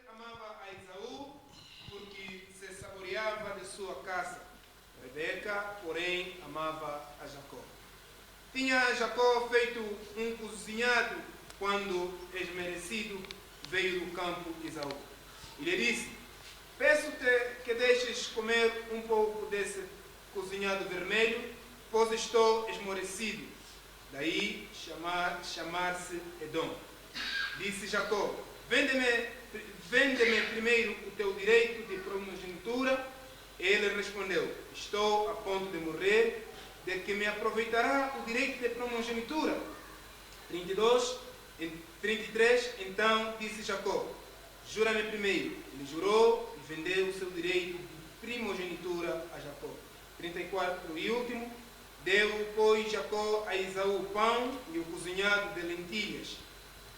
amava a Esaú porque se saboreava de sua caça. Rebeca, porém, amava a Jacó. Tinha Jacó feito um cozinhado quando esmerecido veio do campo de Esaú. E lhe disse: peço-te que deixes comer um pouco desse cozinhado vermelho, pois estou esmorecido. Daí chamar-se Edom. Disse Jacó: vende-me primeiro o teu direito de primogenitura. Ele respondeu: estou a ponto de morrer, de que me aproveitará o direito de primogenitura? 33, então disse Jacó: jura-me primeiro. Ele jurou e vendeu o seu direito de primogenitura a Jacó. 34 e último: deu, pois, Jacó a Esaú o pão e o cozinhado de lentilhas.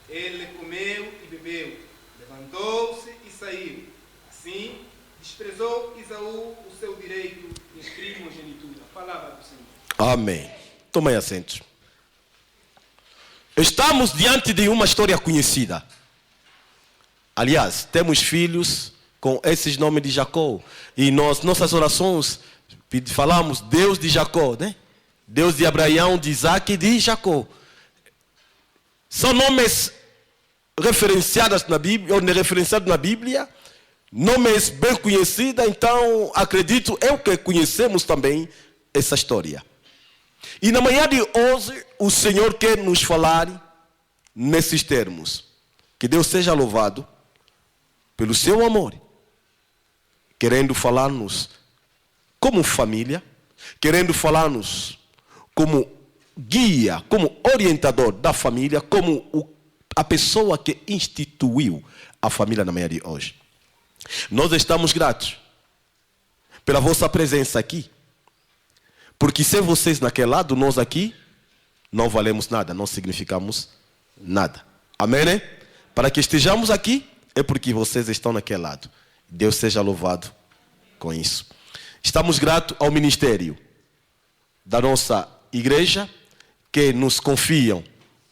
Ele comeu e bebeu, levantou-se e saiu. Assim, desprezou Esaú o seu direito de primogenitura. Palavra do Senhor. Amém. Tomem assentos. Estamos diante de uma história conhecida. Aliás, temos filhos com esses nomes de Jacó. E nossas orações falamos Deus de Jacó, né? Deus de Abraão, de Isaac e de Jacó. São nomes referenciados na Bíblia, ou referenciados na Bíblia, nomes bem conhecidos, então acredito eu que conhecemos também essa história. E na manhã de hoje, o Senhor quer nos falar nesses termos. Que Deus seja louvado pelo seu amor, querendo falar-nos como família, querendo falar-nos como guia, como orientador da família, como a pessoa que instituiu a família na manhã de hoje. Nós estamos gratos pela vossa presença aqui, porque sem vocês naquele lado, nós aqui não valemos nada, não significamos nada. Amém, né? Para que estejamos aqui, é porque vocês estão naquele lado. Deus seja louvado com isso. Estamos gratos ao ministério da nossa igreja, que nos confiam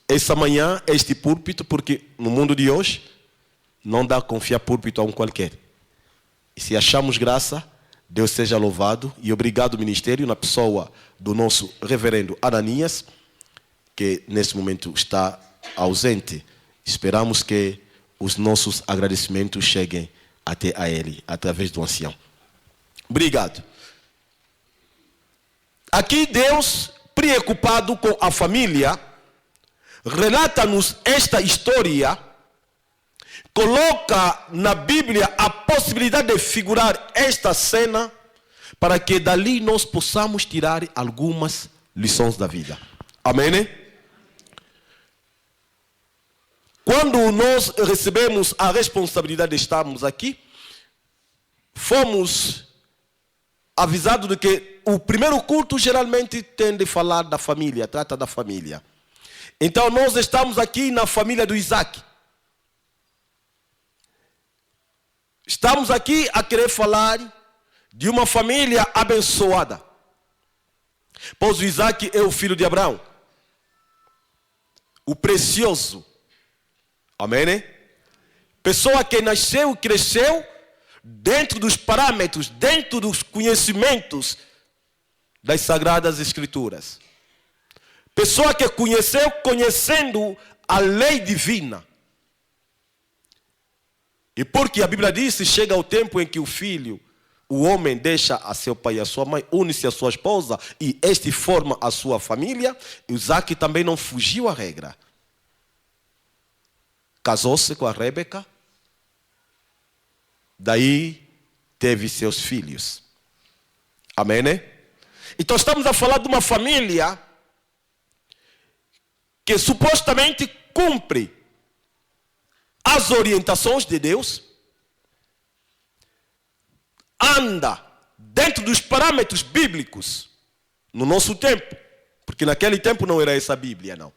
essa manhã, este púlpito, porque no mundo de hoje não dá a confiar púlpito a um qualquer. E se achamos graça, Deus seja louvado e obrigado ministério na pessoa do nosso reverendo Ananias, que nesse momento está ausente. Esperamos que os nossos agradecimentos cheguem até a ele, através do ancião. Obrigado. Aqui Deus, preocupado com a família, relata-nos esta história, coloca na Bíblia a possibilidade de figurar esta cena, para que dali nós possamos tirar algumas lições da vida. Amém? Quando nós recebemos a responsabilidade de estarmos aqui, fomos avisados de que o primeiro culto geralmente tem de falar da família, trata da família. Então nós estamos aqui na família do Isaac. Estamos aqui a querer falar de uma família abençoada. Pois o Isaac é o filho de Abraão, o precioso. Amém, né? Pessoa que nasceu e cresceu dentro dos parâmetros, dentro dos conhecimentos das Sagradas Escrituras. Pessoa que conheceu, conhecendo a lei divina. E porque a Bíblia diz que chega o tempo em que o filho, o homem deixa a seu pai e a sua mãe, une-se a sua esposa e este forma a sua família, Isaac também não fugiu à regra. Casou-se com a Rebeca, daí teve seus filhos. Amém, né? Então estamos a falar de uma família que supostamente cumpre as orientações de Deus, anda dentro dos parâmetros bíblicos no nosso tempo, porque naquele tempo não era essa Bíblia, não.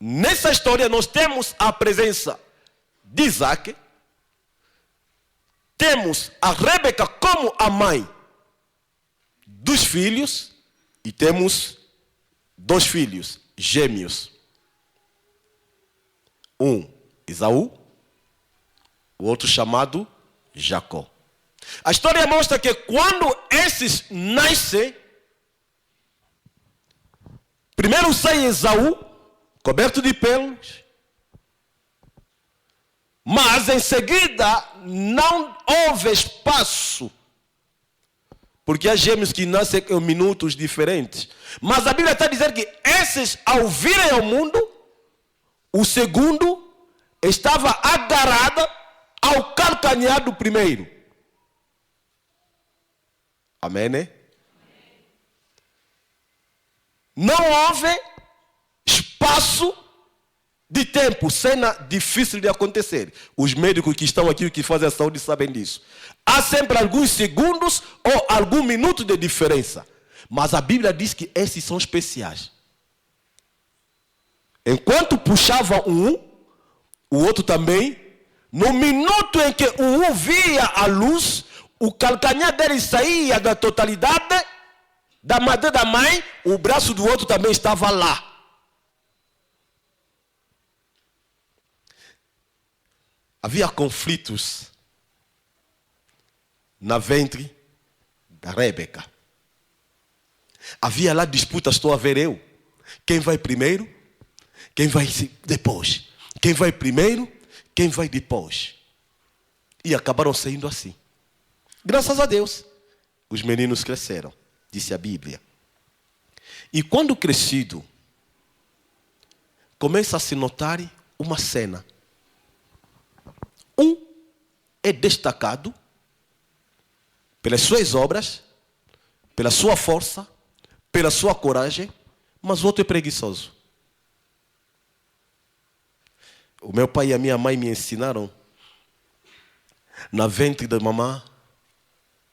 Nessa história nós temos a presença de Isaac, temos a Rebeca como a mãe dos filhos e temos 2 filhos gêmeos. Um, Esaú, o outro chamado Jacó. A história mostra que quando esses nascem, primeiro sai Esaú, coberto de pelos, mas em seguida não houve espaço, porque há gêmeos que nascem em minutos diferentes. Mas a Bíblia está dizendo que esses, ao virem ao mundo, o segundo estava agarrado ao calcanhar do primeiro. Amém, né? Não houve espaço de tempo, cena difícil de acontecer. Os médicos que estão aqui, que fazem a saúde, sabem disso. Há sempre alguns segundos ou algum minuto de diferença. Mas a Bíblia diz que esses são especiais. Enquanto puxava um, o outro também, no minuto em que um via a luz, o calcanhar dele saía da totalidade da madeira da mãe, o braço do outro também estava lá. Havia conflitos na ventre da Rebeca. Havia lá disputas, estou a ver eu. Quem vai primeiro? Quem vai depois? Quem vai primeiro? Quem vai depois? E acabaram saindo assim. Graças a Deus, os meninos cresceram, disse a Bíblia. E quando crescido, começa a se notar uma cena. Um é destacado pelas suas obras, pela sua força, pela sua coragem, mas o outro é preguiçoso. O meu pai e a minha mãe me ensinaram, na ventre da mamã,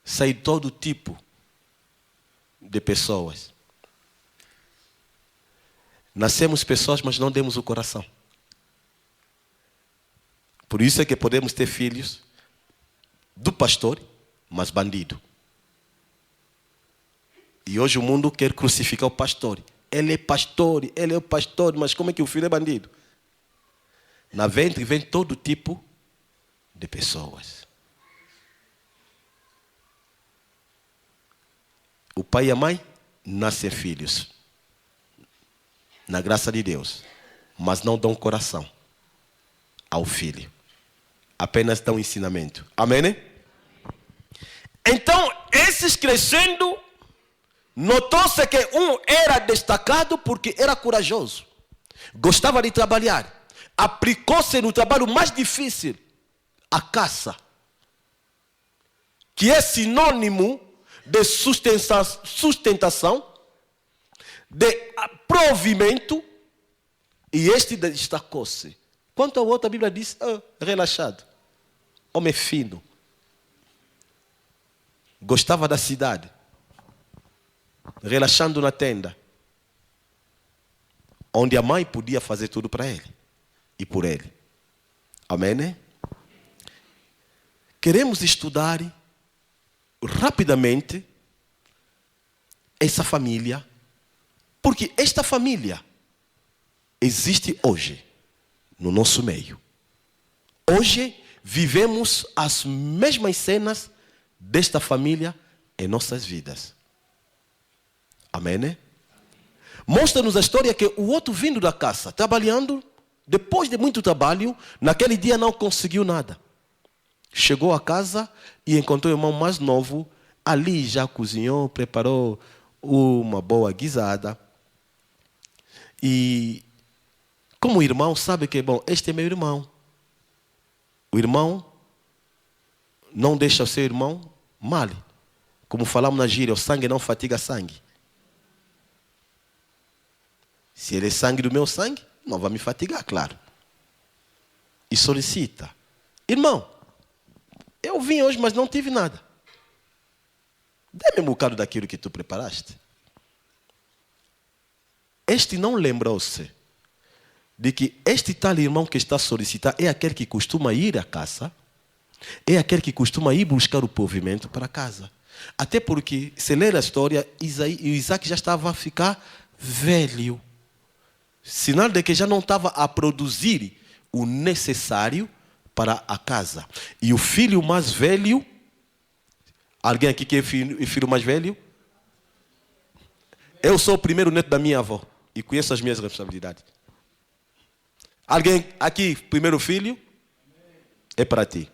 sai todo tipo de pessoas. Nascemos pessoas, mas não demos o coração. Por isso é que podemos ter filhos do pastor, mas bandido. E hoje o mundo quer crucificar o pastor. Ele é o pastor, mas como é que o filho é bandido? Na ventre vem todo tipo de pessoas. O pai e a mãe nascem filhos, na graça de Deus, mas não dão coração ao filho. Apenas dão ensinamento. Amém? Né? Então, esses crescendo, notou-se que um era destacado porque era corajoso. Gostava de trabalhar. Aplicou-se no trabalho mais difícil, a caça, que é sinônimo de sustentação, de provimento, e este destacou-se. Quanto ao outro, a Bíblia diz, relaxado, homem fino, gostava da cidade, relaxando na tenda, onde a mãe podia fazer tudo para ele e por ele. Amém, né? Queremos estudar rapidamente essa família, porque esta família existe hoje no nosso meio. Hoje vivemos as mesmas cenas desta família em nossas vidas. Amém, né? Mostra-nos a história que o outro vindo da caça, trabalhando, depois de muito trabalho, naquele dia não conseguiu nada. Chegou a casa e encontrou o irmão mais novo, ali já cozinhou, preparou uma boa guisada. E como o irmão sabe que, bom, este é meu irmão. O irmão não deixa o seu irmão mal. Como falamos na gíria, o sangue não fatiga sangue. Se ele é sangue do meu sangue, não vai me fatigar, claro. E solicita: irmão, eu vim hoje, mas não tive nada. Dê-me um bocado daquilo que tu preparaste. Este não lembrou-se de que este tal irmão que está a solicitar é aquele que costuma ir à caça, é aquele que costuma ir buscar o provimento para casa. Até porque, se ler a história, Isaac já estava a ficar velho. Sinal de que já não estava a produzir o necessário para a casa. E o filho mais velho, alguém aqui que é filho mais velho? Eu sou o primeiro neto da minha avó e conheço as minhas responsabilidades. Alguém aqui, primeiro filho? É para ti.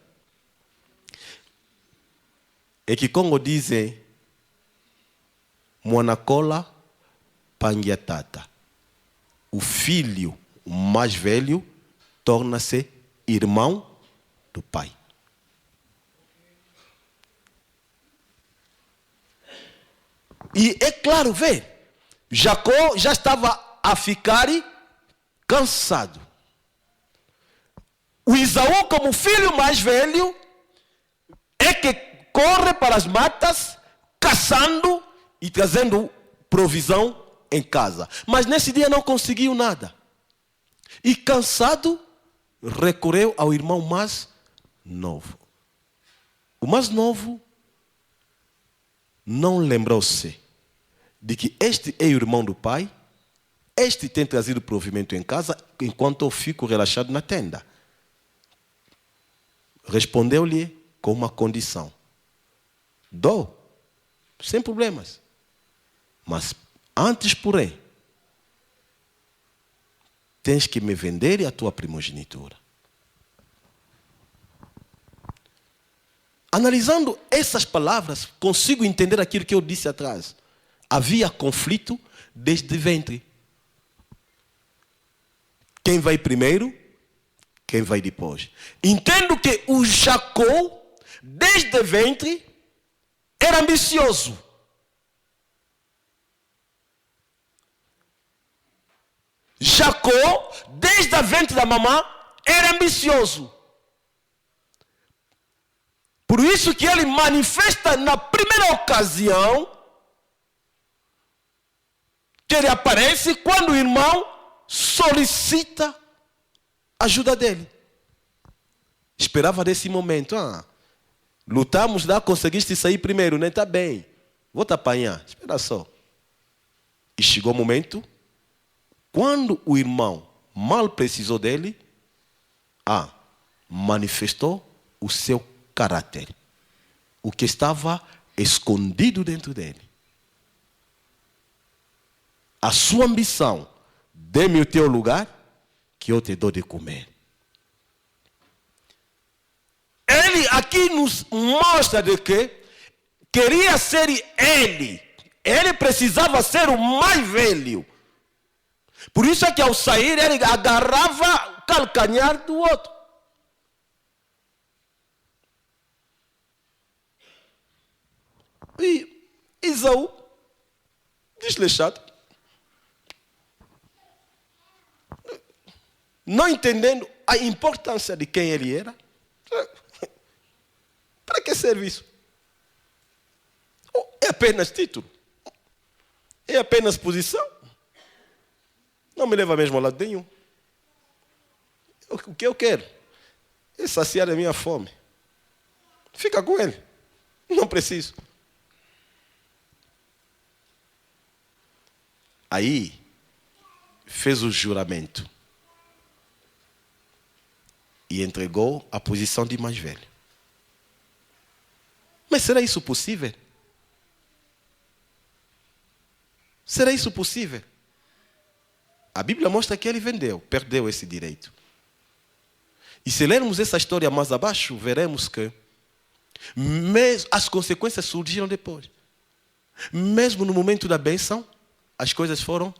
É que Congo dizem Mwanakola Pangiatata. O filho mais velho torna-se irmão do pai. E é claro, vê, Jacó já estava a ficar cansado. O Isaú, como filho mais velho, é que corre para as matas, caçando e trazendo provisão em casa. Mas nesse dia não conseguiu nada. E cansado, recorreu ao irmão mais novo. O mais novo não lembrou-se de que este é o irmão do pai, este tem trazido provimento em casa, enquanto eu fico relaxado na tenda. Respondeu-lhe com uma condição. Dou, sem problemas. Mas antes, porém, tens que me vender a tua primogenitura. Analisando essas palavras, consigo entender aquilo que eu disse atrás. Havia conflito desde o ventre. Quem vai primeiro? Quem vai depois? Entendo que o Jacó, desde o ventre, era ambicioso. Jacó, desde o ventre da mamã, era ambicioso. Por isso que ele manifesta na primeira ocasião que ele aparece quando o irmão solicita ajuda dele. Esperava desse momento. Lutamos lá, conseguiste sair primeiro, né? Tá bem. Vou te apanhar. Espera só. E chegou o momento, quando o irmão mal precisou dele, manifestou o seu caráter. O que estava escondido dentro dele. A sua ambição, dê-me o teu lugar, que eu te dou de comer. Ele aqui nos mostra de que queria ser ele. Ele precisava ser o mais velho. Por isso é que ao sair ele agarrava o calcanhar do outro. E Isaú, desleixado, não entendendo a importância de quem ele era. Para que serve isso? É apenas título? É apenas posição? Não me leva mesmo a lado nenhum. O que eu quero é saciar a minha fome. Fica com ele. Não preciso. Aí, fez o juramento. E entregou a posição de mais velho. Mas será isso possível? Será isso possível? A Bíblia mostra que ele perdeu esse direito. E se lermos essa história mais abaixo, veremos que as consequências surgiram depois. Mesmo no momento da bênção, as coisas foram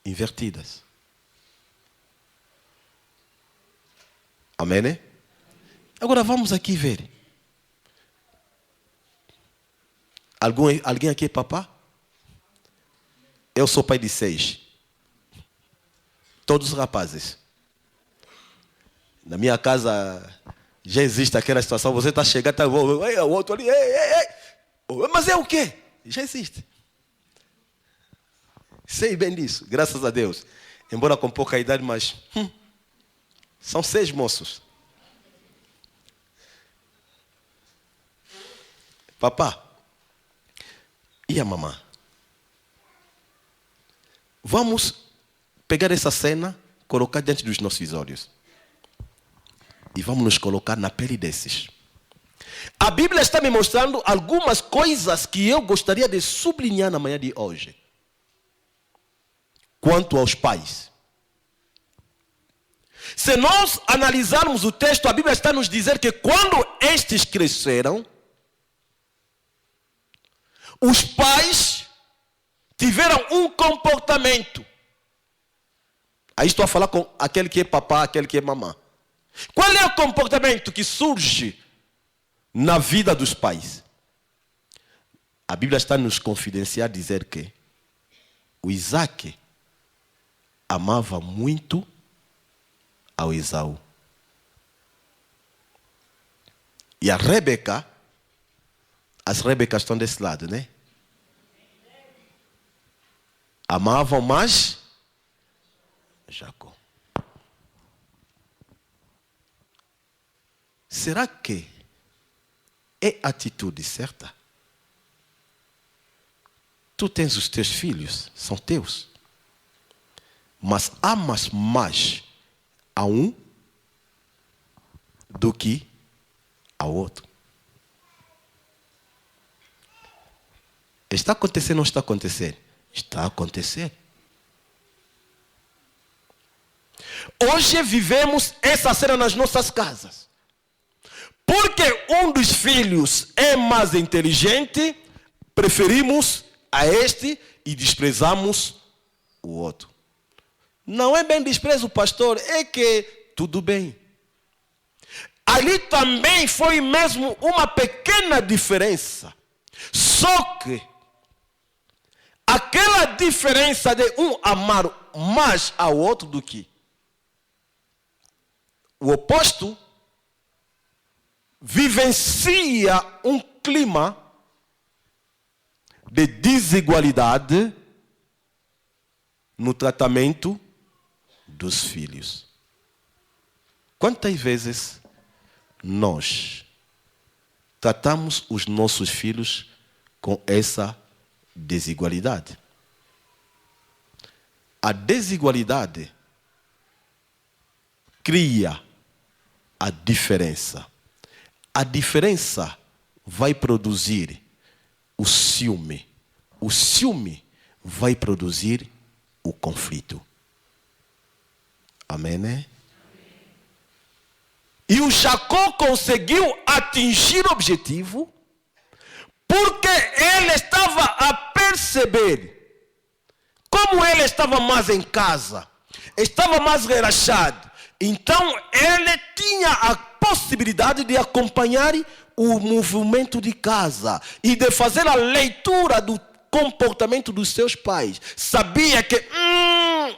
invertidas. Amém, né? Agora vamos aqui ver. Alguém aqui é papá? Eu sou pai de 6. Todos rapazes. Na minha casa já existe aquela situação. Você está chegando, o outro ali, mas é o quê? Já existe. Sei bem disso, graças a Deus. Embora com pouca idade, mas são 6 moços. papá, e a mamã? Vamos pegar essa cena, colocar diante dos nossos olhos. E vamos nos colocar na pele desses. A Bíblia está me mostrando algumas coisas que eu gostaria de sublinhar na manhã de hoje. Quanto aos pais. Se nós analisarmos o texto, a Bíblia está a nos dizer que quando estes cresceram, os pais tiveram um comportamento. Aí estou a falar com aquele que é papá, aquele que é mamã. Qual é o comportamento que surge na vida dos pais? A Bíblia está a nos confidenciar, dizer que o Isaac amava muito ao Esaú. E a Rebeca, as Rebecas estão desse lado, né? Amavam mais Jacó. Será que é atitude certa? Tu tens os teus filhos, são teus. Mas amas mais a um do que ao outro. Está acontecendo ou não está acontecendo? Está acontecendo. Hoje vivemos essa cena nas nossas casas. Porque um dos filhos é mais inteligente, preferimos a este e desprezamos o outro. Não é bem desprezo, pastor, é que tudo bem. Ali também foi mesmo uma pequena diferença. Só que aquela diferença de um amar mais ao outro do que o oposto vivencia um clima de desigualdade no tratamento dos filhos. Quantas vezes nós tratamos os nossos filhos com essa desigualdade? A desigualdade cria a diferença. A diferença vai produzir o ciúme. O ciúme vai produzir o conflito. Amém, né? E o Jacó conseguiu atingir o objetivo porque ele estava a perceber como ele estava mais em casa, estava mais relaxado. Então ele tinha a possibilidade de acompanhar o movimento de casa e de fazer a leitura do comportamento dos seus pais. Sabia que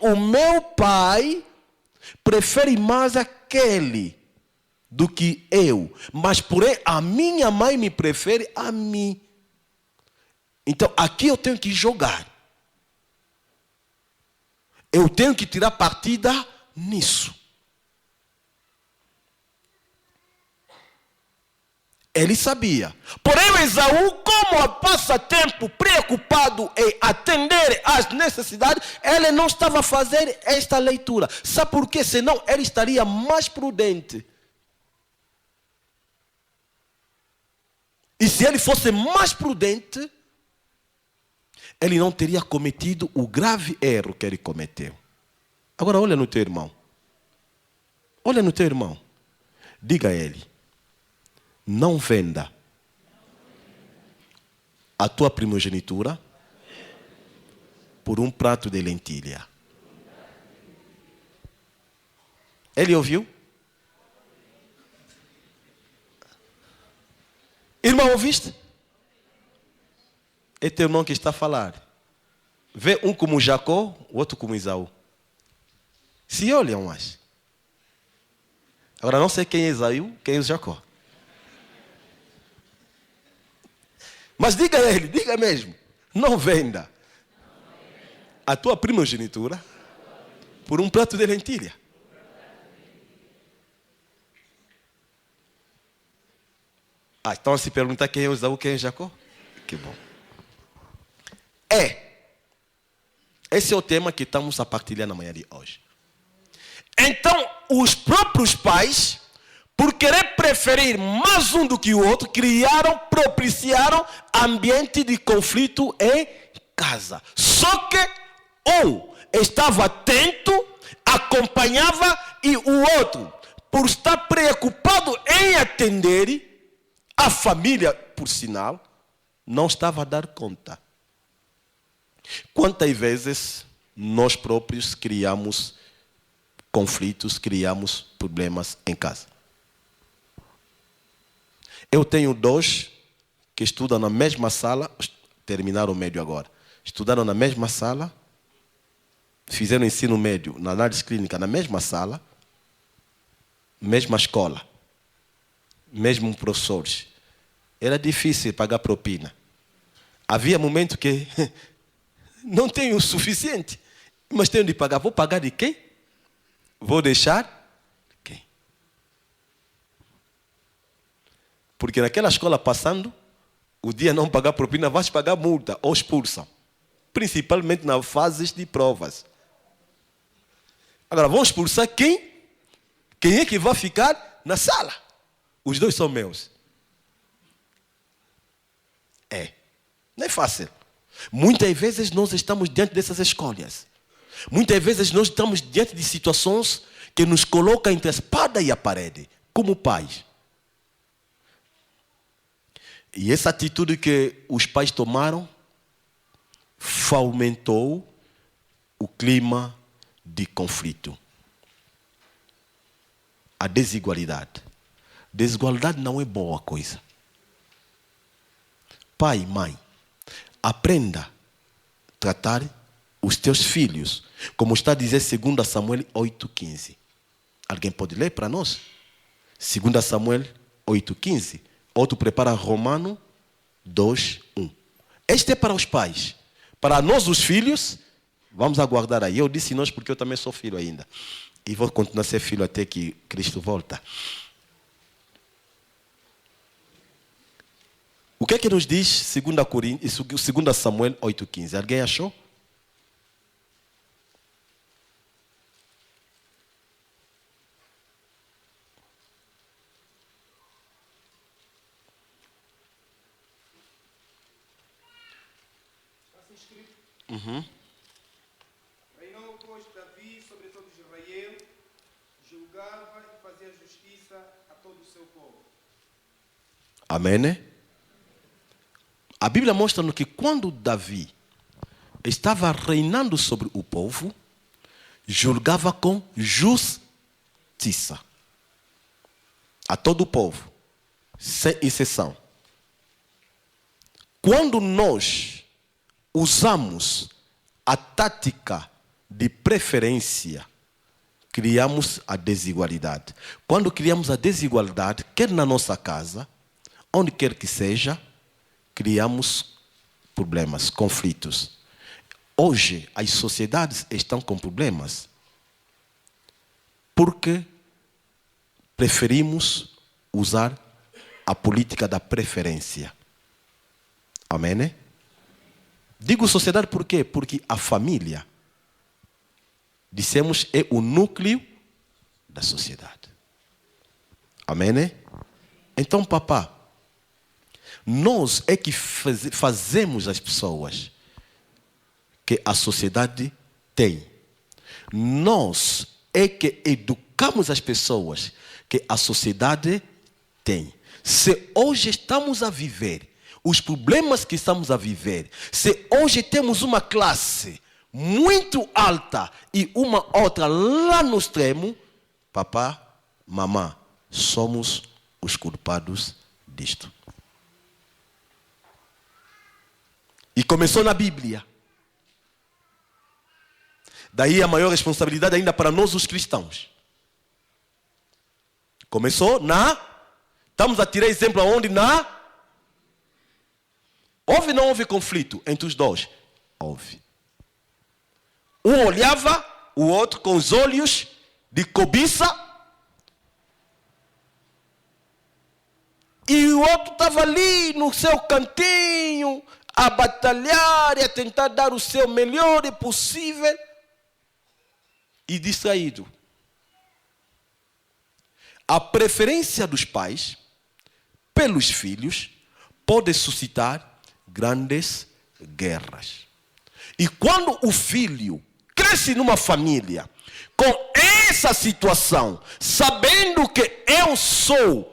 o meu pai prefere mais aquele do que eu, mas porém a minha mãe me prefere a mim. Então aqui eu tenho que jogar. Eu tenho que tirar partida nisso. Ele sabia. Porém, Esaú, como passa tempo preocupado em atender às necessidades, ele não estava a fazer esta leitura. Sabe por quê? Senão ele estaria mais prudente. E se ele fosse mais prudente, ele não teria cometido o grave erro que ele cometeu. Agora olha no teu irmão. Olha no teu irmão. Diga a ele: não venda a tua primogenitura por um prato de lentilha. Ele ouviu? Irmão, ouviste? É teu irmão que está a falar. Vê um como Jacó, o outro como Esaú. Se olham mais. Agora não sei quem é Esaú, quem é Jacó. Mas diga a ele, diga mesmo, não venda a tua primogenitura por um prato de lentilha. Estão a se perguntar quem é Esaú, quem é Jacó? Que bom. Esse é o tema que estamos a partilhar na manhã de hoje. Então, os próprios pais, por querer preferir mais um do que o outro, propiciaram ambiente de conflito em casa. Só que um estava atento, acompanhava, e o outro, por estar preocupado em atender a família, por sinal, não estava a dar conta. Quantas vezes nós próprios criamos conflitos, criamos problemas em casa? Eu tenho 2 que estudam na mesma sala, terminaram o médio agora. Estudaram na mesma sala, fizeram ensino médio na análise clínica na mesma sala, mesma escola, mesmo professores. Era difícil pagar propina. Havia momentos que não tenho o suficiente, mas tenho de pagar. Vou pagar de quem? Vou deixar quem? Porque naquela escola passando, o dia não pagar propina, vais pagar multa ou expulsão. Principalmente nas fases de provas. Agora, vão expulsar quem? Quem é que vai ficar na sala? Os 2 são meus. Não é fácil. Muitas vezes nós estamos diante dessas escolhas. Muitas vezes nós estamos diante de situações que nos colocam entre a espada e a parede, como pais. E essa atitude que os pais tomaram fomentou o clima de conflito. A desigualdade. Desigualdade não é boa coisa. Pai e mãe, aprenda a tratar os teus filhos, como está a dizer 2 Samuel 8,15. Alguém pode ler para nós? 2 Samuel 8,15. Outro prepara Romano 2,1. Este é para os pais. Para nós, os filhos, vamos aguardar aí. Eu disse nós porque eu também sou filho ainda. E vou continuar a ser filho até que Cristo volta. O que é que nos diz 2 Samuel 8,15? Alguém achou? Reinou, pois, Davi sobre todo Israel, julgava e fazia justiça a todo o seu povo. Amém? A Bíblia mostra-nos que quando Davi estava reinando sobre o povo, julgava com justiça a todo o povo, sem exceção. Quando nós usamos a tática de preferência, criamos a desigualdade. Quando criamos a desigualdade, quer na nossa casa, onde quer que seja, criamos problemas, conflitos. Hoje, as sociedades estão com problemas porque preferimos usar a política da preferência. Amém? Digo sociedade por quê? Porque a família, dissemos, é o núcleo da sociedade. Amém? Então, papá, nós é que fazemos as pessoas que a sociedade tem. Nós é que educamos as pessoas que a sociedade tem. Se hoje estamos a viver os problemas que estamos a viver, se hoje temos uma classe muito alta e uma outra lá no extremo, papá, mamã, somos os culpados disto. E começou na Bíblia. Daí a maior responsabilidade ainda para nós os cristãos. Começou estamos a tirar exemplo aonde? Houve ou não houve conflito entre os 2? Houve. Um olhava o outro com os olhos de cobiça. E o outro estava ali no seu cantinho, a batalhar e a tentar dar o seu melhor possível e distraído. A preferência dos pais pelos filhos pode suscitar grandes guerras. E quando o filho cresce numa família com essa situação, sabendo que eu sou,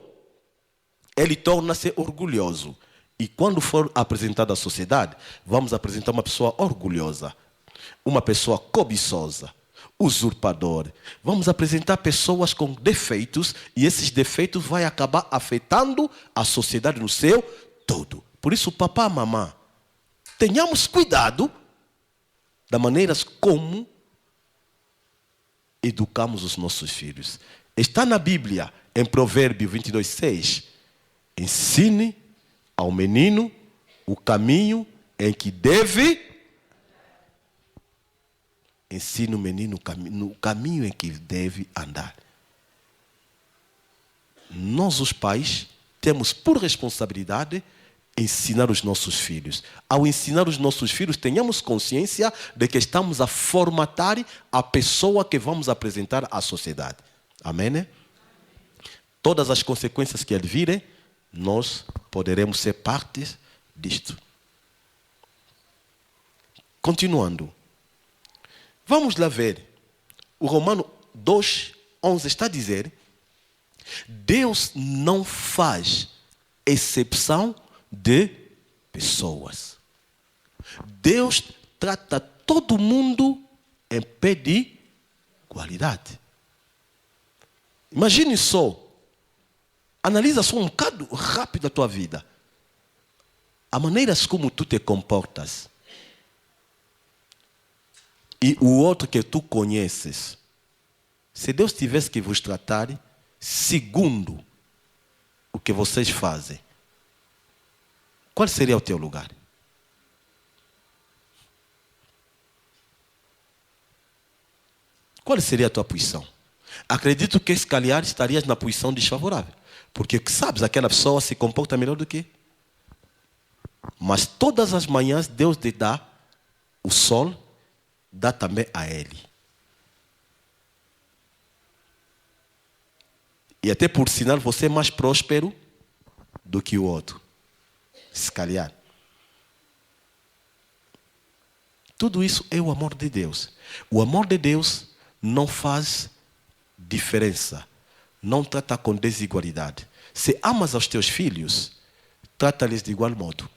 ele torna-se orgulhoso. E quando for apresentado à sociedade, vamos apresentar uma pessoa orgulhosa, uma pessoa cobiçosa, usurpadora. Vamos apresentar pessoas com defeitos, e esses defeitos vão acabar afetando a sociedade no seu todo. Por isso, papá, mamãe, tenhamos cuidado da maneira como educamos os nossos filhos. Está na Bíblia, em Provérbio 22:6. Ensine ao menino o caminho em que deve. Ensine o menino no caminho em que deve andar. Nós, os pais, temos por responsabilidade ensinar os nossos filhos. Ao ensinar os nossos filhos, tenhamos consciência de que estamos a formatar a pessoa que vamos apresentar à sociedade. Amém, né? Todas as consequências que advirem, nós poderemos ser parte disto. Continuando. Vamos lá ver. O Romano 2:11 está a dizer: Deus não faz exceção de pessoas. Deus trata todo mundo em pé de igualdade. Imagine só. Analisa só um bocado rápido a tua vida. A maneira como tu te comportas. E o outro que tu conheces. Se Deus tivesse que vos tratar segundo o que vocês fazem, qual seria o teu lugar? Qual seria a tua posição? Acredito que, se calhar, estarias na posição desfavorável. Porque, sabes, aquela pessoa se comporta melhor do que. Mas todas as manhãs Deus te dá o sol, dá também a ele. E até por sinal você é mais próspero do que o outro. Se calhar. Tudo isso é o amor de Deus. O amor de Deus não faz diferença. Não trata com desigualdade. Se amas aos teus filhos, trata-lhes de igual modo.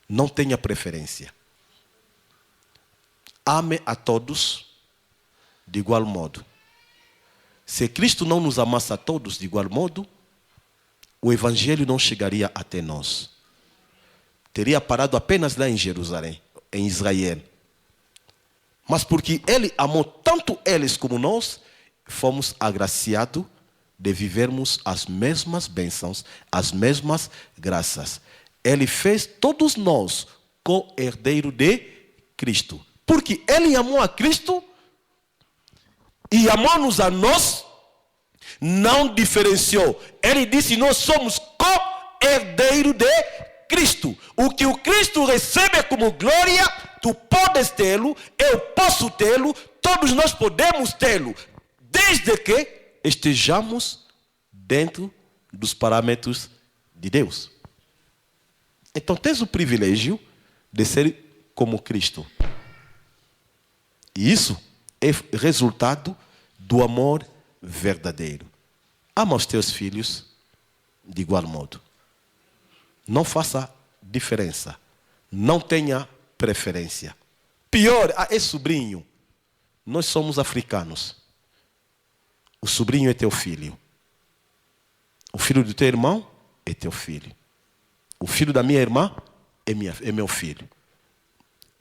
Não tenha preferência. Ame a todos de igual modo. Se Cristo não nos amasse a todos de igual modo, o Evangelho não chegaria até nós. Teria parado apenas lá em Jerusalém, em Israel. Mas porque Ele amou tanto eles como nós, fomos agraciados de vivermos as mesmas bênçãos, as mesmas graças. Ele fez todos nós co-herdeiro de Cristo. Porque Ele amou a Cristo e amou-nos a nós, não diferenciou. Ele disse: nós somos co-herdeiro de Cristo. O que o Cristo recebe como glória, tu podes tê-lo, eu posso tê-lo, todos nós podemos tê-lo, desde que estejamos dentro dos parâmetros de Deus. Então tens o privilégio de ser como Cristo. E isso é resultado do amor verdadeiro. Ama os teus filhos de igual modo. Não faça diferença. Não tenha preferência. Pior, é sobrinho. Nós somos africanos. O sobrinho é teu filho. O filho do teu irmão é teu filho. O filho da minha irmã é meu filho.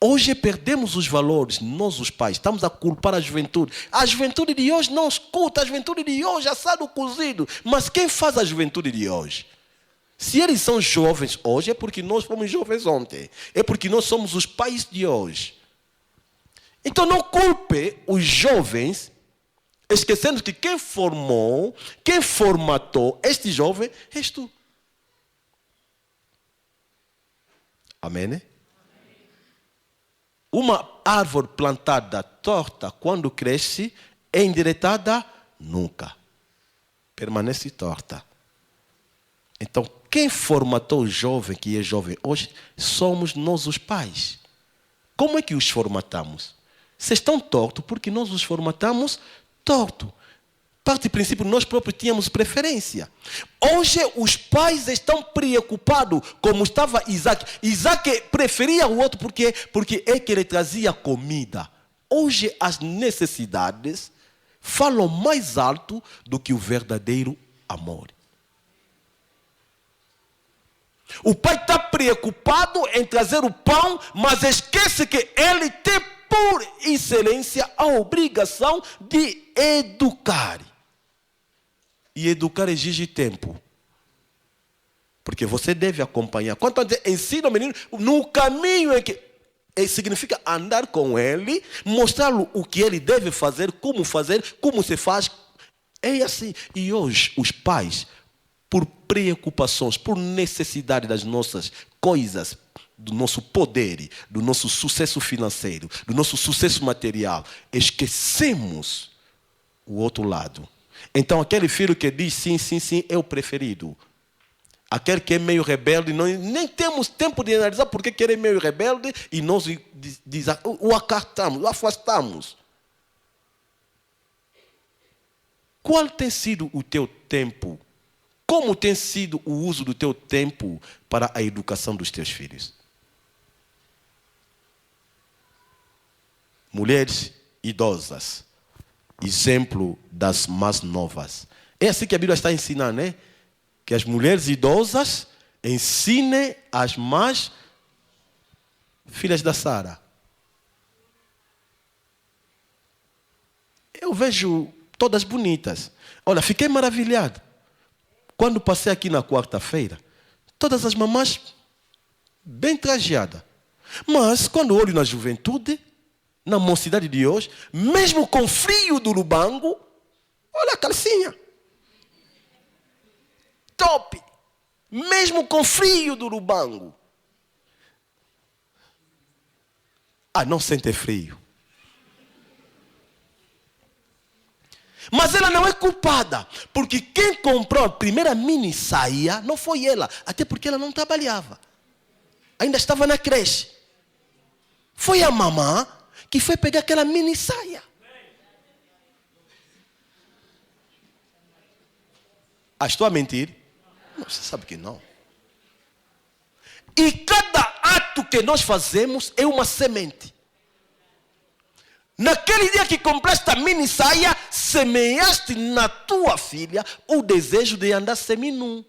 Hoje perdemos os valores, nós os pais, estamos a culpar a juventude. A juventude de hoje não escuta, a juventude de hoje assado cozido. Mas quem faz a juventude de hoje? Se eles são jovens hoje, é porque nós fomos jovens ontem. É porque nós somos os pais de hoje. Então não culpe os jovens esquecendo que quem formou, quem formatou este jovem és tu. Amém? Né? Uma árvore plantada torta, quando cresce, é endireitada nunca. Permanece torta. Então, quem formatou o jovem que é jovem hoje, somos nós os pais. Como é que os formatamos? Vocês estão tortos porque nós os formatamos torto. Parte do princípio, nós próprios tínhamos preferência. Hoje os pais estão preocupados, como estava Isaac. Isaac preferia o outro porque é que ele trazia comida. Hoje as necessidades falam mais alto do que o verdadeiro amor. O pai está preocupado em trazer o pão, mas esquece que ele tem por excelência a obrigação de educar. E educar exige tempo. Porque você deve acompanhar. Quando ensina o menino no caminho em que significa andar com ele, mostrar-lhe o que ele deve fazer, como se faz. É assim. E hoje os pais, por preocupações, por necessidade das nossas coisas, do nosso poder, do nosso sucesso financeiro, do nosso sucesso material, esquecemos o outro lado. Então aquele filho que diz sim, sim, sim, é o preferido. Aquele que é meio rebelde, nós nem temos tempo de analisar porque ele é meio rebelde e nós o acartamos, o afastamos. Qual tem sido o teu tempo? Como tem sido o uso do teu tempo para a educação dos teus filhos? Mulheres idosas, exemplo das mais novas. É assim que a Bíblia está ensinando, né? Que as mulheres idosas ensinem as mais filhas da Sara. Eu vejo todas bonitas. Olha, fiquei maravilhado. Quando passei aqui na quarta-feira, todas as mamães bem trajeadas. Mas quando olho na juventude, na mocidade de hoje, mesmo com frio do Lubango, olha a calcinha. Top! Mesmo com frio do Lubango. Ah, não sente frio. Mas ela não é culpada, porque quem comprou a primeira mini saia não foi ela, até porque ela não trabalhava. Ainda estava na creche. Foi a mamã que foi pegar aquela mini saia. Ah, estou a mentir? Não, você sabe que não. E cada ato que nós fazemos é uma semente. Naquele dia que compraste a mini saia, semeaste na tua filha o desejo de andar seminu.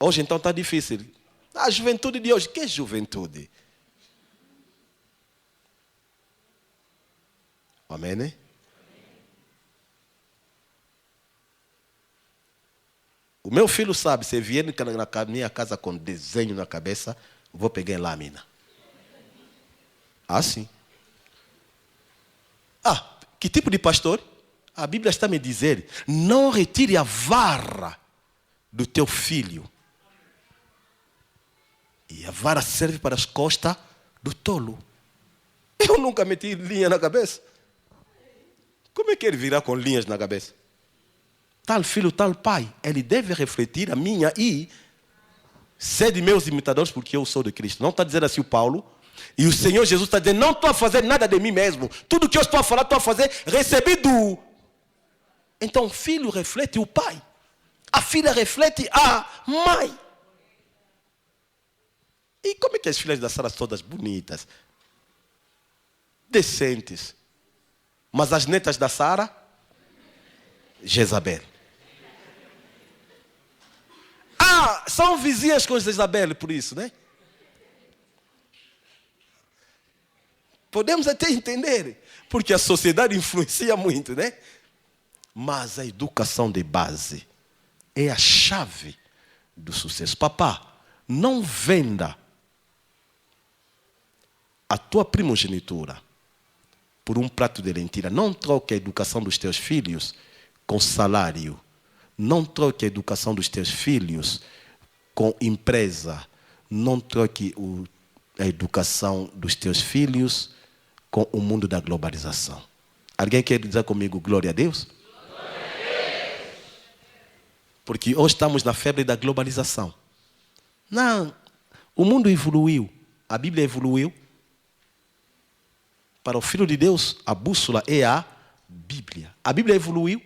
Hoje então está difícil. A juventude de hoje, que juventude? Amém, né? O meu filho sabe, se vier na minha casa com desenho na cabeça, vou pegar em lâmina. Assim. Ah, que tipo de pastor? A Bíblia está me dizendo, não retire a vara do teu filho. E a vara serve para as costas do tolo. Eu nunca meti linha na cabeça. Como é que ele virá com linhas na cabeça? Tal filho, tal pai, ele deve refletir a minha e ser de meus imitadores porque eu sou de Cristo. Não está dizendo assim o Paulo. E o Senhor Jesus está dizendo, não estou a fazer nada de mim mesmo. Tudo que eu estou a falar, estou a fazer recebido. Então o filho reflete o pai. A filha reflete a mãe. E como é que as filhas da Sara são todas bonitas? Decentes. Mas as netas da Sara, Jezabel. Ah, são vizinhas com Jezabel, por isso, né? Podemos até entender, porque a sociedade influencia muito, né? Mas a educação de base é a chave do sucesso. Papá, não venda a tua primogenitura por um prato de lentilha. Não troque a educação dos teus filhos com salário. Não troque a educação dos teus filhos com empresa. Não troque a educação dos teus filhos com o mundo da globalização. Alguém quer dizer comigo glória a Deus? Glória a Deus. Porque hoje estamos na febre da globalização. Não, o mundo evoluiu, a Bíblia evoluiu. Para o Filho de Deus, a bússola é a Bíblia. A Bíblia evoluiu.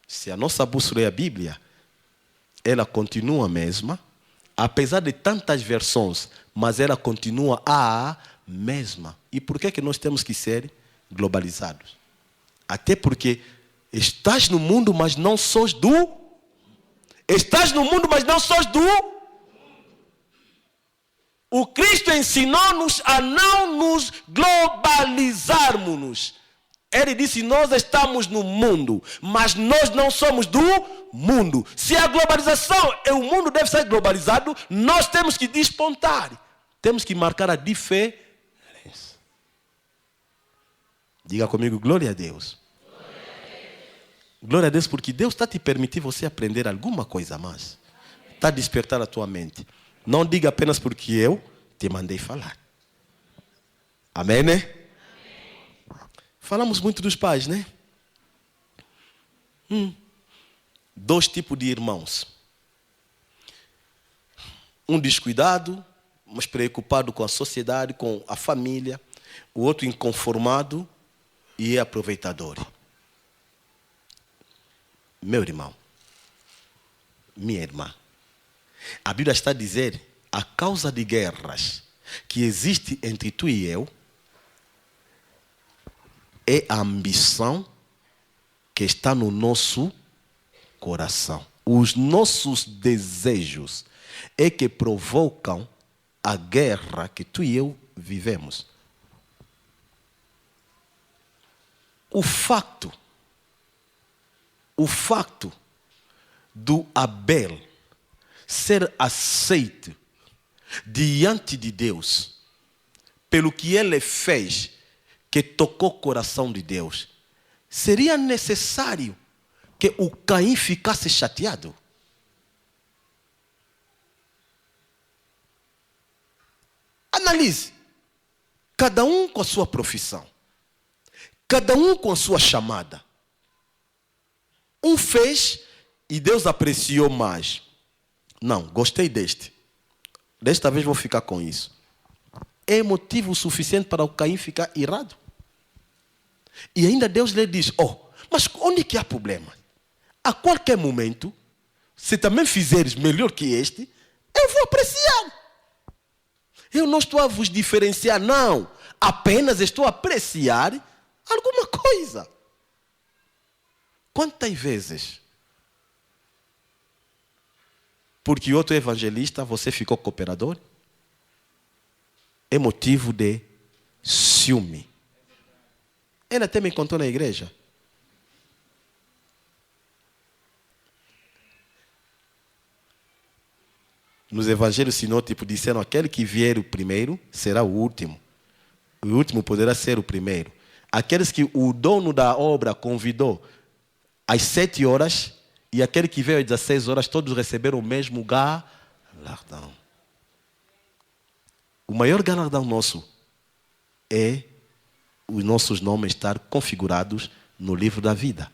Se a nossa bússola é a Bíblia, ela continua a mesma, apesar de tantas versões, mas ela continua a mesma. E por que nós temos que ser globalizados? Até porque estás no mundo, mas não sos do. Estás no mundo, mas não sos do. O Cristo ensinou-nos a não nos globalizarmos. Ele disse, nós estamos no mundo, mas nós não somos do mundo. Se a globalização, o mundo deve ser globalizado, nós temos que despontar. Temos que marcar a diferença. Diga comigo, glória a Deus. Glória a Deus, porque Deus está te permitindo você aprender alguma coisa a mais. Está a despertar a tua mente. Não diga apenas porque eu te mandei falar. Amém, né? Amém. Falamos muito dos pais, né? 2 tipos de irmãos. Um descuidado, mas preocupado com a sociedade, com a família. O outro inconformado e aproveitador. Meu irmão, minha irmã, a Bíblia está a dizer, a causa de guerras que existe entre tu e eu é a ambição que está no nosso coração. Os nossos desejos é que provocam a guerra que tu e eu vivemos. O facto do Abel ser aceito diante de Deus pelo que ele fez, que tocou o coração de Deus, seria necessário que o Caim ficasse chateado? Analise. Cada um com a sua profissão, cada um com a sua chamada. Um fez e Deus apreciou mais. Não, gostei deste. Desta vez vou ficar com isso. É motivo suficiente para o Caim ficar irado. E ainda Deus lhe diz, mas onde que há problema? A qualquer momento, se também fizeres melhor que este, eu vou apreciar. Eu não estou a vos diferenciar, não. Apenas estou a apreciar alguma coisa. Quantas vezes, porque outro evangelista, você ficou cooperador? É motivo de ciúme. Ele até me contou na igreja. Nos evangelhos sinóticos disseram, aquele que vier o primeiro será o último. O último poderá ser o primeiro. Aqueles que o dono da obra convidou às 7 horas, e aquele que veio às 16 horas, todos receberam o mesmo galardão. O maior galardão nosso é os nossos nomes estar configurados no livro da vida.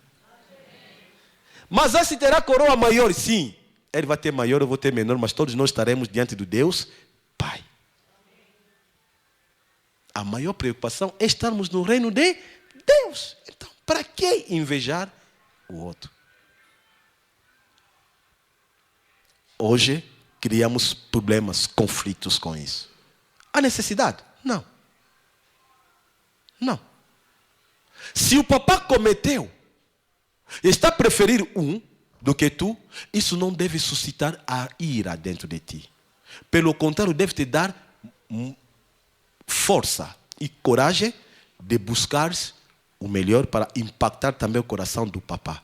Mas esse terá coroa maior, sim. Ele vai ter maior, eu vou ter menor, mas todos nós estaremos diante do Deus Pai. A maior preocupação é estarmos no reino de Deus. Então, para que invejar o outro? Hoje, criamos problemas, conflitos com isso. Há necessidade? Não. Não. Se o papá cometeu, está a preferir um do que tu, isso não deve suscitar a ira dentro de ti. Pelo contrário, deve te dar força e coragem de buscar o melhor para impactar também o coração do papá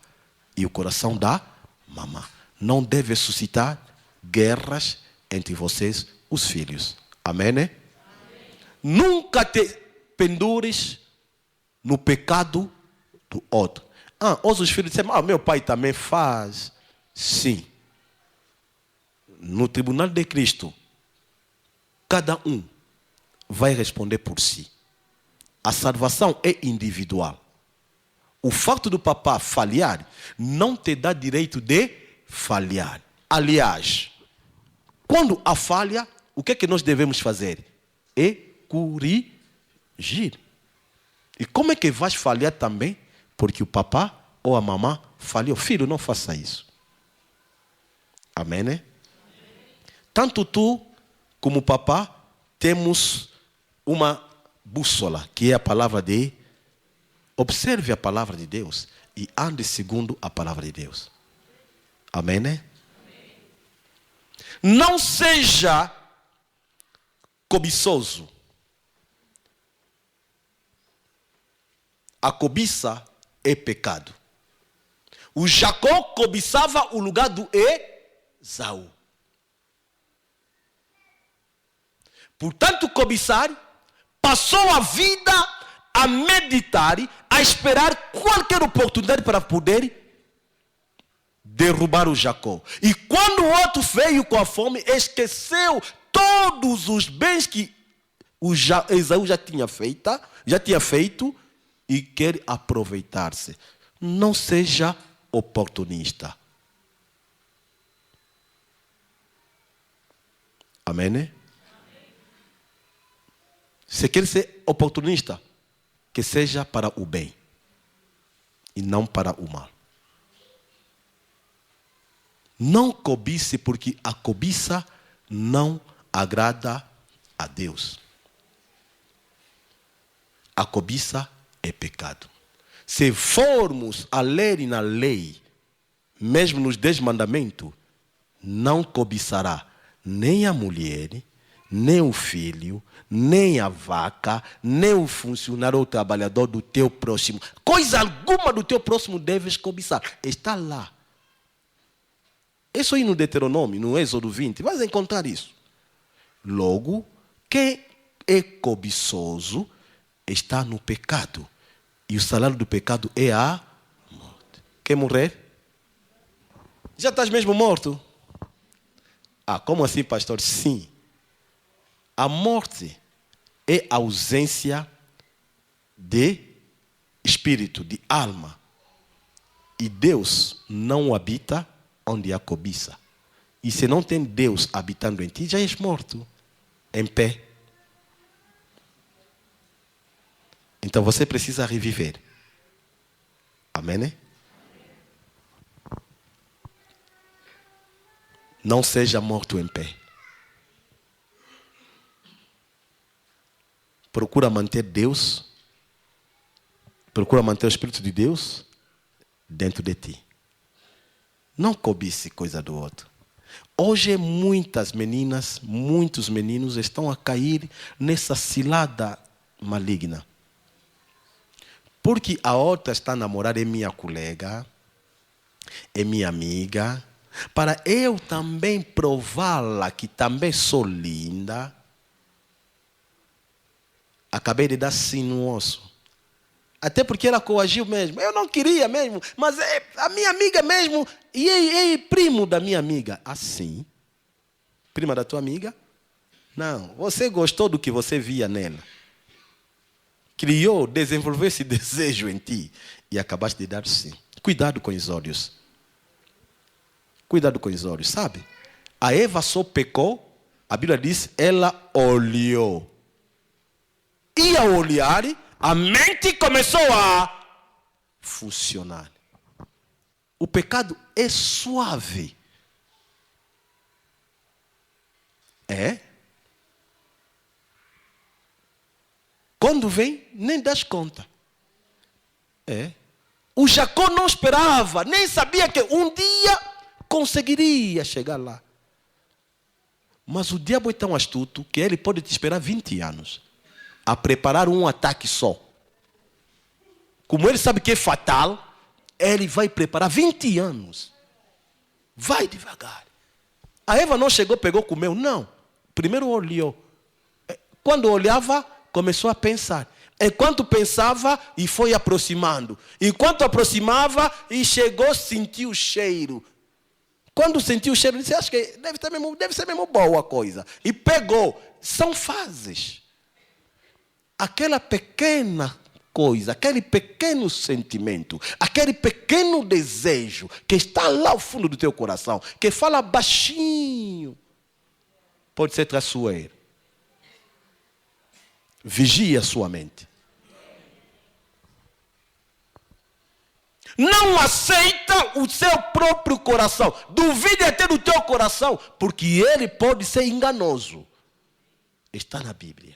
e o coração da mamã. Não deve suscitar guerras entre vocês os filhos. Amém, né? Nunca te pendures no pecado do outro. Hoje os filhos dizem, meu pai também faz. Sim. No tribunal de Cristo, cada um vai responder por si. A salvação é individual. O fato do papá falhar não te dá direito de falhar. Aliás, quando há falha, o que é que nós devemos fazer? É corrigir. E como é que vais falhar também? Porque o papá ou a mamã falhou. Filho, não faça isso. Amém, né? Tanto tu como o papá temos uma bússola, que é a palavra de... Observe a palavra de Deus e ande segundo a palavra de Deus. Amém, né? Não seja cobiçoso. A cobiça é pecado. O Jacó cobiçava o lugar do Esaú. Portanto, cobiçar, passou a vida a meditar, a esperar qualquer oportunidade para poder derrubar o Jacó. E quando o outro veio com a fome, esqueceu todos os bens que o Esaú já tinha feito e quer aproveitar-se. Não seja oportunista. Amém, né? Se quer ser oportunista, que seja para o bem e não para o mal. Não cobice, porque a cobiça não agrada a Deus. A cobiça é pecado. Se formos a ler na lei, mesmo nos 10 mandamentos, não cobiçará nem a mulher, nem o filho, nem a vaca, nem o funcionário ou trabalhador do teu próximo. Coisa alguma do teu próximo deves cobiçar. Está lá. Isso aí no Deuteronômio, no Êxodo 20, vais encontrar isso. Logo, quem é cobiçoso está no pecado. E o salário do pecado é a morte. Quer morrer? Já estás mesmo morto? Como assim, pastor? Sim. A morte é a ausência de espírito, de alma. E Deus não habita onde há cobiça. E se não tem Deus habitando em ti, já és morto, em pé. Então você precisa reviver. Amém, né? Não seja morto em pé. Procura manter Deus, procura manter o Espírito de Deus dentro de ti. Não cobice coisa do outro. Hoje muitas meninas, muitos meninos estão a cair nessa cilada maligna. Porque a outra está a namorar, é minha colega, é minha amiga, para eu também prová-la que também sou linda. Acabei de dar sim no osso. Até porque ela coagiu mesmo. Eu não queria mesmo, mas é a minha amiga mesmo. E é primo da minha amiga. Assim? Prima da tua amiga? Não. Você gostou do que você via nela. Criou, desenvolveu esse desejo em ti. E acabaste de dar sim. Cuidado com os olhos. Cuidado com os olhos, sabe? A Eva só pecou. A Bíblia diz, ela olhou. E ao olhar, a mente começou a funcionar. O pecado é suave. É? Quando vem, nem das conta. É. O Jacó não esperava, nem sabia que um dia conseguiria chegar lá. Mas o diabo é tão astuto que ele pode te esperar 20 anos. A preparar um ataque só. Como ele sabe que é fatal, ele vai preparar 20 anos. Vai devagar. A Eva não chegou, pegou, comeu. Não. Primeiro olhou. Quando olhava, começou a pensar. Enquanto pensava, e foi aproximando. Enquanto aproximava, e chegou, sentiu o cheiro. Quando sentiu o cheiro, disse, acho que deve ser mesmo boa a coisa. E pegou. São fases. Aquela pequena coisa, aquele pequeno sentimento, aquele pequeno desejo que está lá ao fundo do teu coração, que fala baixinho, pode ser traiçoeiro. Vigie a sua mente. Não aceita o seu próprio coração. Duvide até do teu coração, porque ele pode ser enganoso. Está na Bíblia.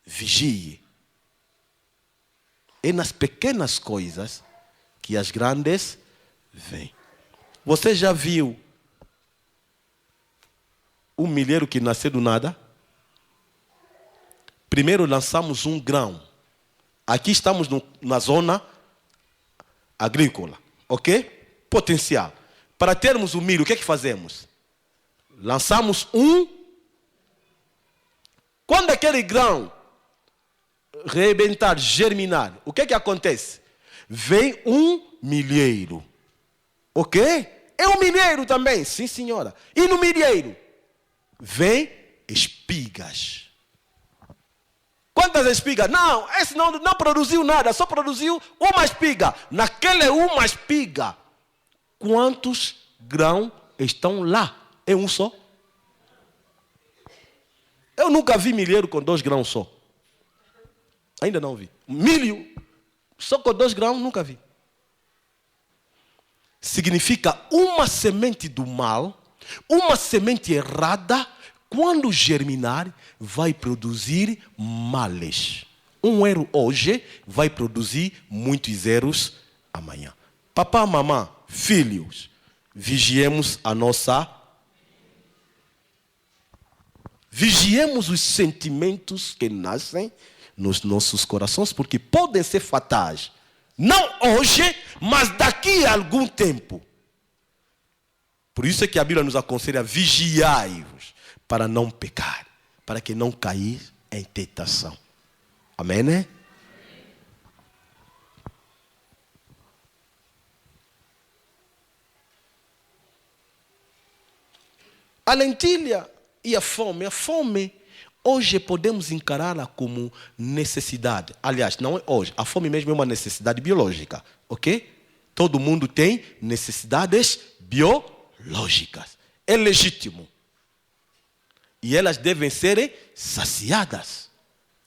Vigie. É nas pequenas coisas que as grandes vêm. Você já viu um milheiro que nasceu do nada? Primeiro lançamos um grão. Aqui estamos na zona agrícola, ok? Potencial. Para termos o milho, o que é que fazemos? Lançamos um. Quando aquele grão rebentar, germinar, o que é que acontece? Vem um milheiro, ok? É um milheiro também, sim senhora. E no milheiro vem espigas. Quantas espigas? Não, esse não produziu nada, só produziu uma espiga. Naquela uma espiga, quantos grãos estão lá? É um só? Eu nunca vi milheiro com 2 grãos só. Ainda não vi. Milho, só com 2 grãos, nunca vi. Significa uma semente do mal, uma semente errada, quando germinar, vai produzir males. Um erro hoje vai produzir muitos erros amanhã. Papá, mamãe, filhos, vigiemos a nossa. Vigiemos os sentimentos que nascem nos nossos corações, porque podem ser fatais. Não hoje, mas daqui a algum tempo. Por isso é que a Bíblia nos aconselha: vigiai-vos, para não pecar, para que não cair em tentação. Amém, né? A lentilha e a fome, hoje podemos encará-la como necessidade. Aliás, não é hoje, a fome mesmo é uma necessidade biológica, ok? Todo mundo tem necessidades biológicas. É legítimo. E elas devem ser saciadas.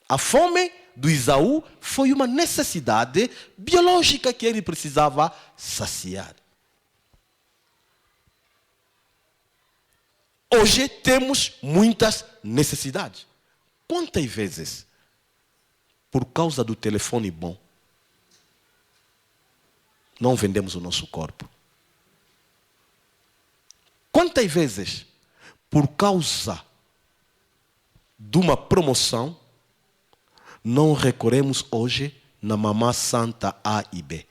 A fome do Esaú foi uma necessidade biológica que ele precisava saciar. Hoje temos muitas necessidades. Quantas vezes, por causa do telefone bom, não vendemos o nosso corpo? Quantas vezes, por causa de uma promoção, não recorremos hoje na mamá santa A e B?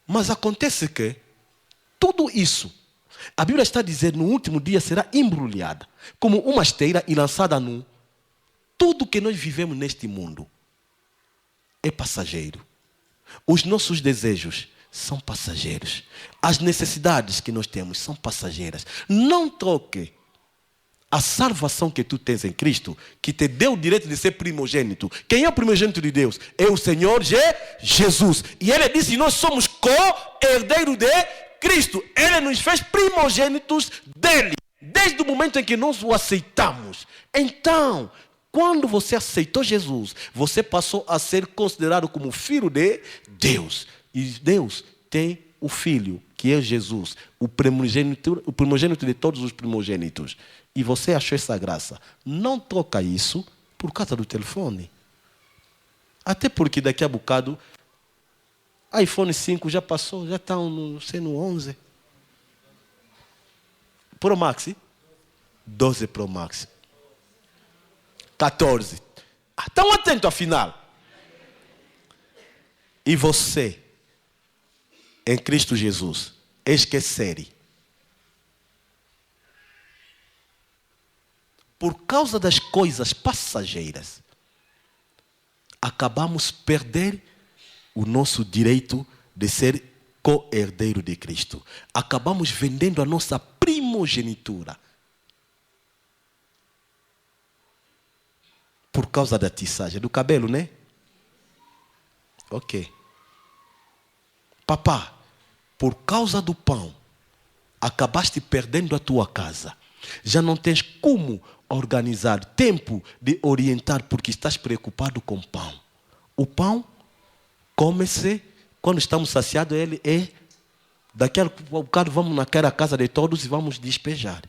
Mas acontece que tudo isso, a Bíblia está dizendo, no último dia será embrulhada como uma esteira e lançada nu. Tudo que nós vivemos neste mundo é passageiro. Os nossos desejos são passageiros. As necessidades que nós temos são passageiras. Não troque a salvação que tu tens em Cristo, que te deu o direito de ser primogênito. Quem é o primogênito de Deus? É o Senhor Jesus. E Ele disse: nós somos co-herdeiros de Cristo. Ele nos fez primogênitos dele, desde o momento em que nós o aceitamos. Então, quando você aceitou Jesus, você passou a ser considerado como filho de Deus. E Deus tem o Filho, que é Jesus, o primogênito de todos os primogênitos. E você achou essa graça. Não troca isso por causa do telefone. Até porque daqui a bocado, iPhone 5 já passou, já está no 11. Pro Max? 12 Pro Max. 14. Estão atentos afinal. E você, em Cristo Jesus, eis que é série. por causa das coisas passageiras, acabamos perder o nosso direito de ser co-herdeiro de Cristo. Acabamos vendendo a nossa primogenitura. Por causa da tiçagem do cabelo, né? Ok. Papá, por causa do pão, acabaste perdendo a tua casa. Já não tens como organizar tempo de orientar porque estás preocupado com pão. O pão come-se quando estamos saciados, ele é daqui a bocado vamos naquela casa de todos e vamos despejar.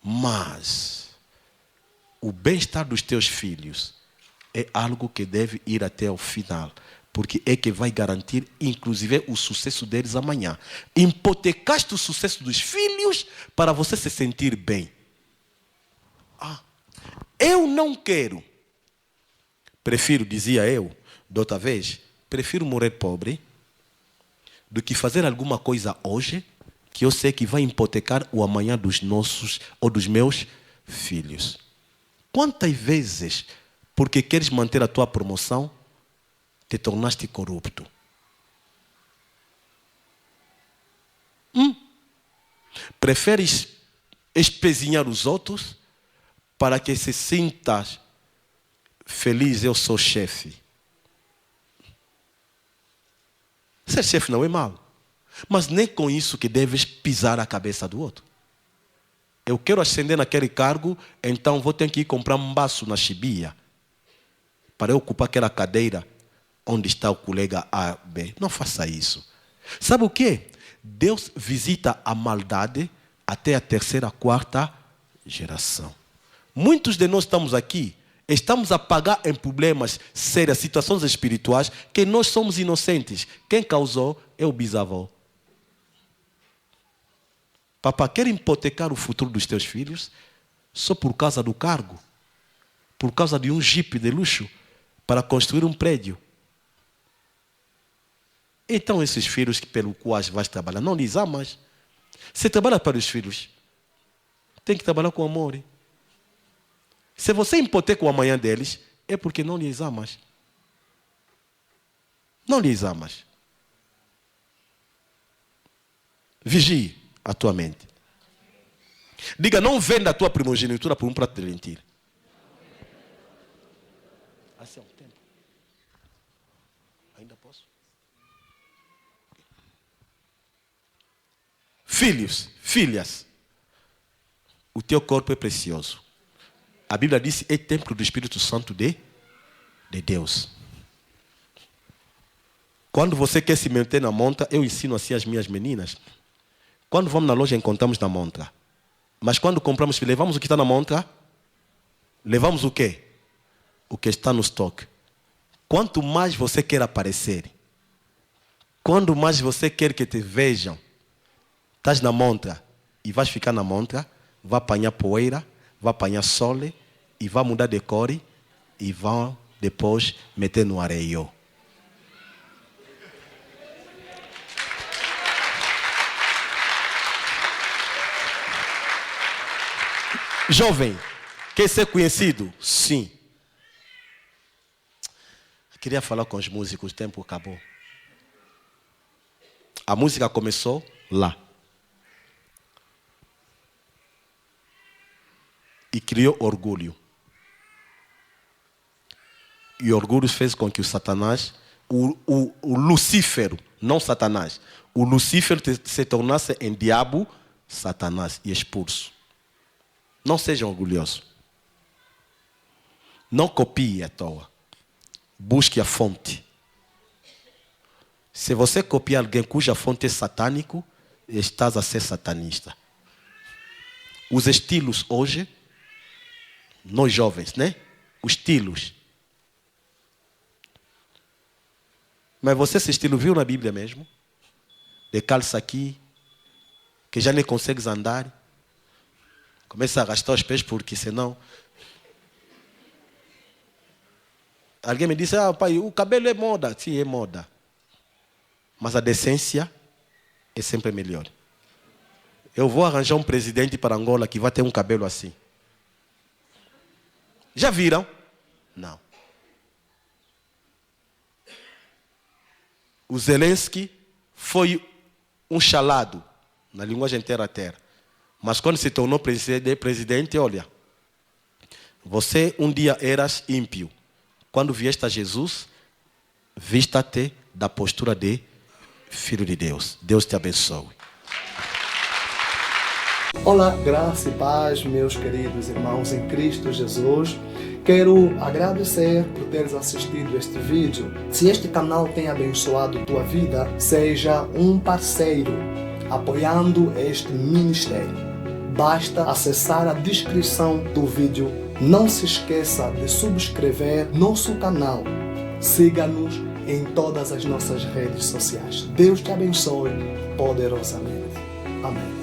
Mas o bem-estar dos teus filhos é algo que deve ir até o final, porque é que vai garantir, inclusive, o sucesso deles amanhã. Hipotecaste o sucesso dos filhos para você se sentir bem. Eu não quero. Prefiro, dizia eu, de outra vez, prefiro morrer pobre do que fazer alguma coisa hoje que eu sei que vai hipotecar o amanhã dos nossos ou dos meus filhos. Quantas vezes, porque queres manter a tua promoção, te tornaste corrupto? Preferes espezinhar os outros para que se sintas feliz, eu sou chefe. Ser chefe não é mau, mas nem com isso que deves pisar a cabeça do outro. Eu quero ascender naquele cargo, então vou ter que ir comprar um baço na Chibia para eu ocupar aquela cadeira onde está o colega A, B. Não faça isso. Sabe o quê? Deus visita a maldade até a 3ª, 4ª geração. Muitos de nós estamos aqui, estamos a pagar em problemas sérios, situações espirituais, que nós somos inocentes. Quem causou é o bisavô. Papá, quer hipotecar o futuro dos teus filhos só por causa do cargo? Por causa de um jipe de luxo para construir um prédio? Então esses filhos pelo quais vais trabalhar, não lhes amas. Você trabalha para os filhos, tem que trabalhar com amor. Se você hipoteca o amanhã deles, é porque não lhes amas. Não lhes amas. Vigie a tua mente. Diga, não venda a tua primogenitura por um prato de lentilha. Assim é um tempo. Ainda posso? Filhos, filhas, o teu corpo é precioso. A Bíblia diz, é templo do Espírito Santo de Deus. Quando você quer se meter na montra, eu ensino assim às minhas meninas. Quando vamos na loja, encontramos na montra. Mas quando compramos, levamos o que está na montra? Levamos o quê? O que está no estoque. Quanto mais você quer aparecer, quanto mais você quer que te vejam, estás na montra e vais ficar na montra, vai apanhar poeira, vai apanhar sol e vai mudar de cor e vão depois meter no areio. Jovem, quer ser conhecido? Sim. Queria falar com os músicos, o tempo acabou. A música começou lá. E criou orgulho. E orgulho fez com que o Satanás, o Lucífero, não Satanás, o Lucífero se tornasse em diabo, Satanás, e expulso. Não seja orgulhoso. Não copie à toa. Busque a fonte. Se você copiar alguém cuja fonte é satânico, estás a ser satanista. Os estilos hoje, nós jovens, né? Os estilos. Mas você esse estilo viu na Bíblia mesmo? De calça aqui, que já nem consegues andar. Começa a arrastar os pés porque senão... Alguém me disse, pai, o cabelo é moda. Sim, é moda. Mas a decência é sempre melhor. Eu vou arranjar um presidente para Angola que vai ter um cabelo assim. Já viram? Não. O Zelensky foi um chalado, na linguagem terra-terra. Mas quando se tornou presidente, olha, você um dia eras ímpio. Quando vieste a Jesus, vista-te da postura de filho de Deus. Deus te abençoe. Olá, graça e paz, meus queridos irmãos em Cristo Jesus. Quero agradecer por teres assistido este vídeo. Se este canal tem abençoado tua vida, seja um parceiro apoiando este ministério. Basta acessar a descrição do vídeo. Não se esqueça de subscrever nosso canal. Siga-nos em todas as nossas redes sociais. Deus te abençoe poderosamente. Amém.